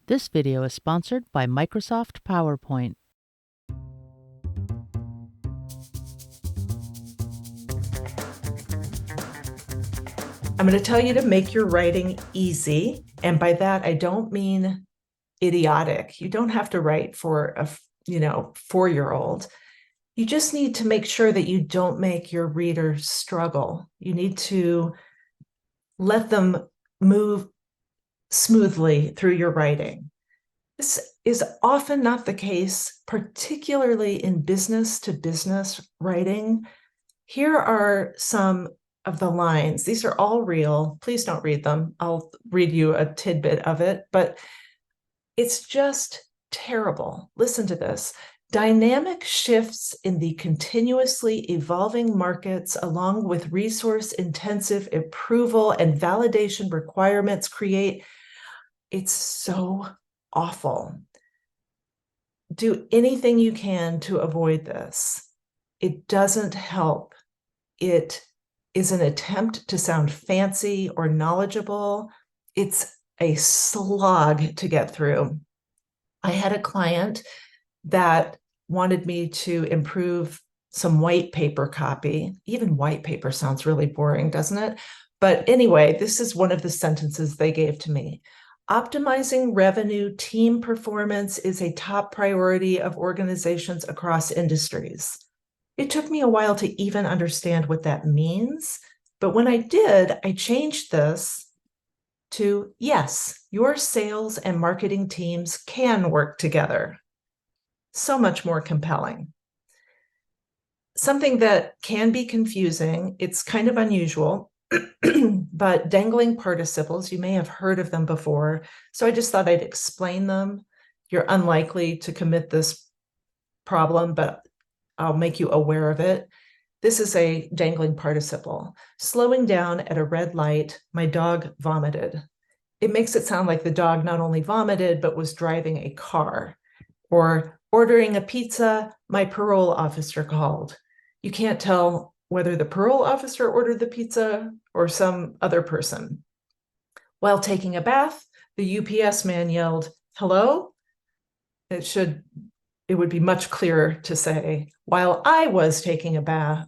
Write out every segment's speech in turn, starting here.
This video is sponsored by Microsoft PowerPoint. I'm going to tell you to make your writing easy. And by that, I don't mean idiotic. You don't have to write for a 4-year-old. You just need to make sure that you don't make your reader struggle. You need to let them move smoothly through your writing. This is often not the case, particularly in business to business writing. Here are some of the lines. These are all real. Please don't read them. I'll read you a tidbit of it, but it's just terrible. Listen to this. Dynamic shifts in the continuously evolving markets, along with resource-intensive approval and validation requirements it's so awful. Do anything you can to avoid this. It doesn't help. It is an attempt to sound fancy or knowledgeable. It's a slog to get through. I had a client that wanted me to improve some white paper copy. Even white paper sounds really boring, doesn't it? But anyway, this is one of the sentences they gave to me. Optimizing revenue team performance is a top priority of organizations across industries. It took me a while to even understand what that means, but when I did, I changed this to, yes, your sales and marketing teams can work together. So much more compelling. Something that can be confusing, it's kind of unusual, but dangling participles, you may have heard of them before, so I just thought I'd explain them. You're unlikely to commit this problem, but I'll make you aware of it. This is a dangling participle. Slowing down at a red light, my dog vomited. It makes it sound like the dog not only vomited, but was driving a car. Or ordering a pizza, my parole officer called. You can't tell whether the parole officer ordered the pizza or some other person. While taking a bath, the UPS man yelled, "Hello?" It would be much clearer to say, while I was taking a bath,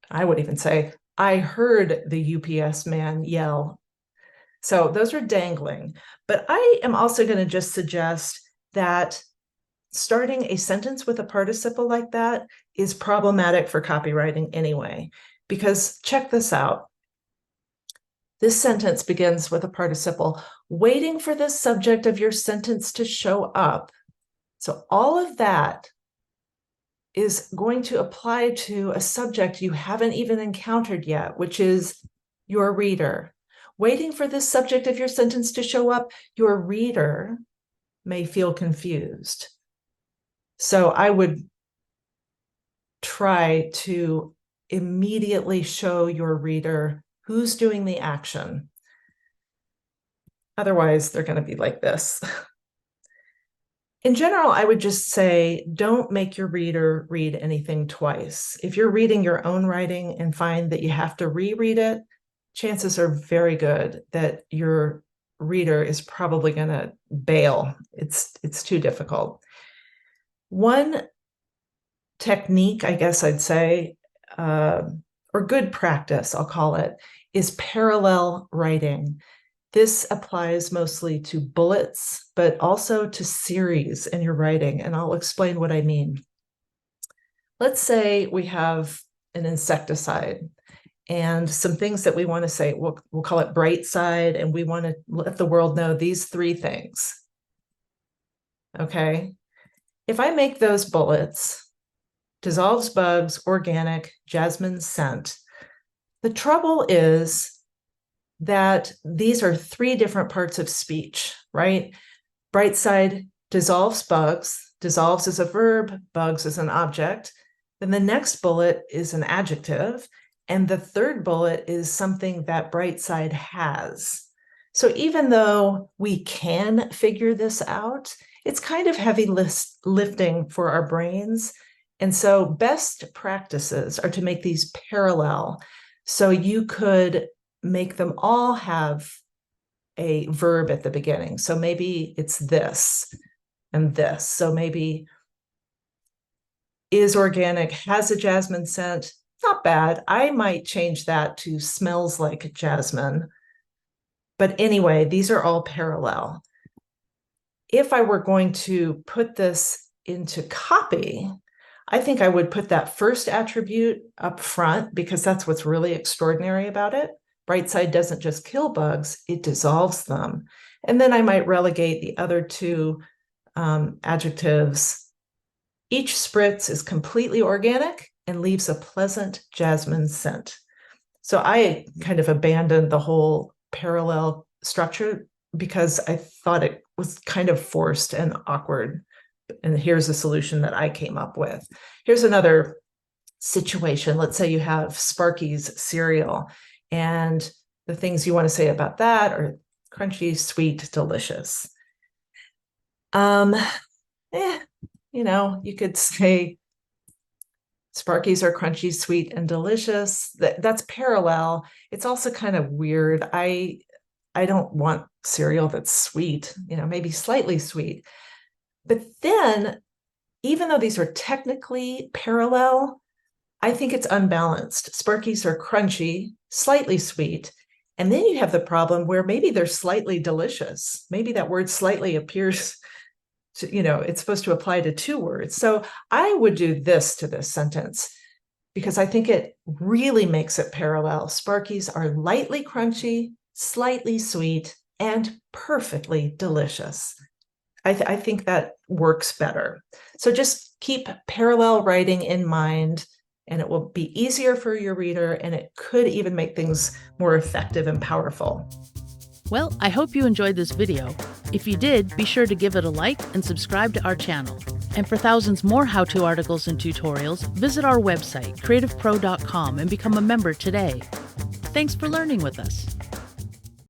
I would even say, I heard the UPS man yell. So those are dangling. But I am also going to just suggest that starting a sentence with a participle like that is problematic for copywriting anyway, because check this out. This sentence begins with a participle, waiting for the subject of your sentence to show up. So all of that is going to apply to a subject you haven't even encountered yet, which is your reader. Waiting for this subject of your sentence to show up, your reader may feel confused. So I would try to immediately show your reader who's doing the action. Otherwise, they're going to be like this. In general, I would just say, don't make your reader read anything twice. If you're reading your own writing and find that you have to reread it, chances are very good that your reader is probably going to bail. It's too difficult. One technique, I guess I'd say, or good practice, I'll call it, is parallel writing. This applies mostly to bullets, but also to series in your writing, and I'll explain what I mean. Let's say we have an insecticide and some things that we want to say. We'll call it bright side, and we want to let the world know these 3 things. Okay? If I make those bullets, dissolves bugs, organic, jasmine scent, the trouble is that these are 3 different parts of speech, right? Bright side dissolves bugs. Dissolves is a verb, bugs is an object. Then the next bullet is an adjective. And the third bullet is something that bright side has. So even though we can figure this out, it's kind of heavy lifting for our brains. And so best practices are to make these parallel. So you could make them all have a verb at the beginning. So maybe it's this and this. So maybe is organic, has a jasmine scent. Not bad. I might change that to smells like jasmine. But anyway, these are all parallel. If I were going to put this into copy, I think I would put that first attribute up front because that's what's really extraordinary about it. Brightside doesn't just kill bugs, it dissolves them. And then I might relegate the other two adjectives. Each spritz is completely organic and leaves a pleasant jasmine scent. So I kind of abandoned the whole parallel structure because I thought it was kind of forced and awkward. And here's a solution that I came up with. Here's another situation. Let's say you have Sparky's cereal, and the things you want to say about that are crunchy, sweet, delicious. You could say Sparkies are crunchy, sweet, and delicious. That's parallel. It's also kind of weird. I don't want cereal that's sweet, maybe slightly sweet. But then, even though these are technically parallel, I think it's unbalanced. Sparkies are crunchy, slightly sweet. And then you have the problem where maybe they're slightly delicious. Maybe that word slightly appears to, it's supposed to apply to two words. So I would do this to this sentence because I think it really makes it parallel. Sparkies are lightly crunchy, slightly sweet, and perfectly delicious. I think that works better. So just keep parallel writing in mind, and it will be easier for your reader, and it could even make things more effective and powerful. Well, I hope you enjoyed this video. If you did, be sure to give it a like and subscribe to our channel. And for thousands more how-to articles and tutorials, visit our website, creativepro.com, and become a member today. Thanks for learning with us.